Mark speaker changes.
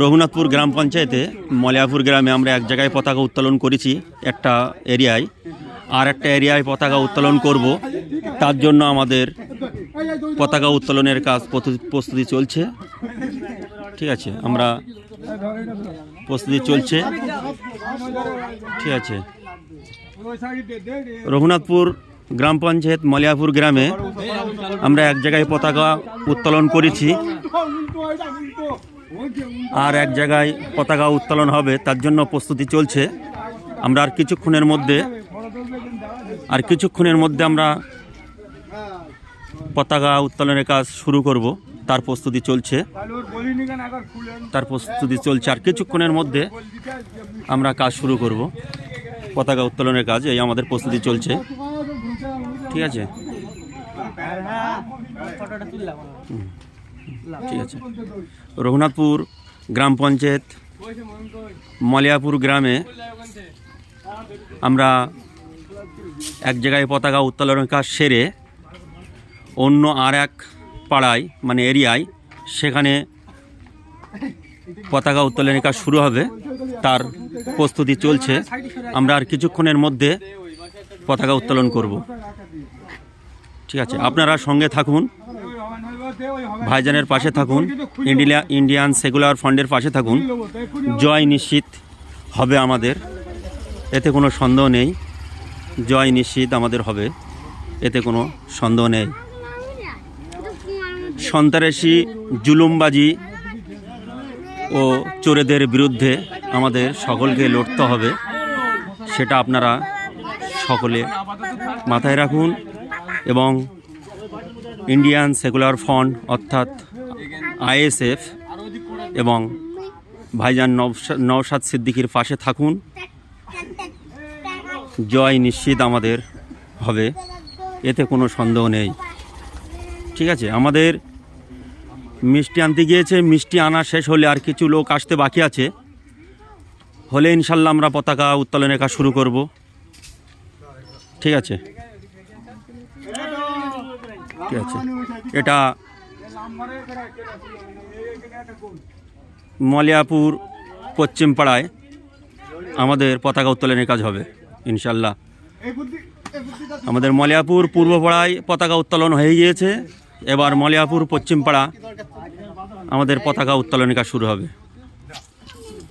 Speaker 1: রঘুনাথপুর গ্রাম পঞ্চায়েতে মলিয়াপুর গ্রামে আমরা এক জায়গায় পতাকা উত্তোলন করেছি একটা এরিয়ায়, আর একটা এরিয়ায় পতাকা উত্তোলন করব। তার জন্য আমাদের পতাকা উত্তোলনের কাজ প্রস্তুতি চলছে। ঠিক আছে, আমরা প্রস্তুতি চলছে। ঠিক আছে, রঘুনাথপুর গ্রাম পঞ্চায়েত মলিয়াপুর গ্রামে আমরা এক জায়গায় পতাকা উত্তোলন করেছি, আর এক জায়গায় পতাকা উত্তোলন হবে, তার জন্য প্রস্তুতি চলছে। আমরা আর কিছুক্ষণের মধ্যে আমরা পতাকা উত্তোলনের কাজ শুরু করব। তার প্রস্তুতি চলছে আর কিছুক্ষণের মধ্যে আমরা কাজ শুরু করব। পতাকা উত্তোলনের কাজ এই আমাদের প্রস্তুতি চলছে। ঠিক আছে, ঠিক আছে। রঘুনাথপুর গ্রাম পঞ্চায়েত মলিয়াপুর গ্রামে আমরা এক জায়গায় পতাকা উত্তোলনের কাজ সেরে অন্য আর এক পাড়ায় মানে এরিয়ায় সেখানে পতাকা উত্তোলনের কাজ শুরু হবে, তার প্রস্তুতি চলছে। আমরা আর কিছুক্ষণের মধ্যে পতাকা উত্তোলন করব। ঠিক আছে, আপনারা সঙ্গে থাকুন, ভাইজানের পাশে থাকুন, ইন্ডিয়ান সেকুলার ফান্ডের পাশে থাকুন। জয় নিশ্চিত হবে আমাদের, এতে কোনো সন্দেহ নেই। জয় নিশ্চিত আমাদের হবে, এতে কোনো সন্দেহ নেই। সন্ত্রাসী জুলুমবাজি ও চোরেদের বিরুদ্ধে আমাদের সকলকে লড়তে হবে, সেটা আপনারা সকলে মাথায় রাখুন। এবং ইন্ডিয়ান সেকুলার ফ্রন্ট অর্থাৎ ISF এবং ভাইজান নওশাদ সিদ্দিকীর পাশে থাকুন। জয় নিশ্চিত আমাদের হবে, এতে কোনো সন্দেহ নেই। ঠিক আছে, আমাদের মিষ্টি আনতে গিয়েছে, মিষ্টি আনা শেষ হলে আর কিছু লোক আসতে বাকি আছে, হলে ইনশাল্লাহ আমরা পতাকা উত্তোলনের কাজ শুরু করব। ঠিক আছে, ঠিক আছে। এটা মলিয়াপুর পশ্চিম পাড়ায় আমাদের পতাকা উত্তোলনের কাজ হবে ইনশাল্লাহ। আমাদের মলিয়াপুর পূর্ব পাড়ায় পতাকা উত্তোলন হয়ে গিয়েছে, এবার মলিয়াপুর পশ্চিম পাড়া আমাদের পতাকা উত্তোলনের কাজ শুরু হবে।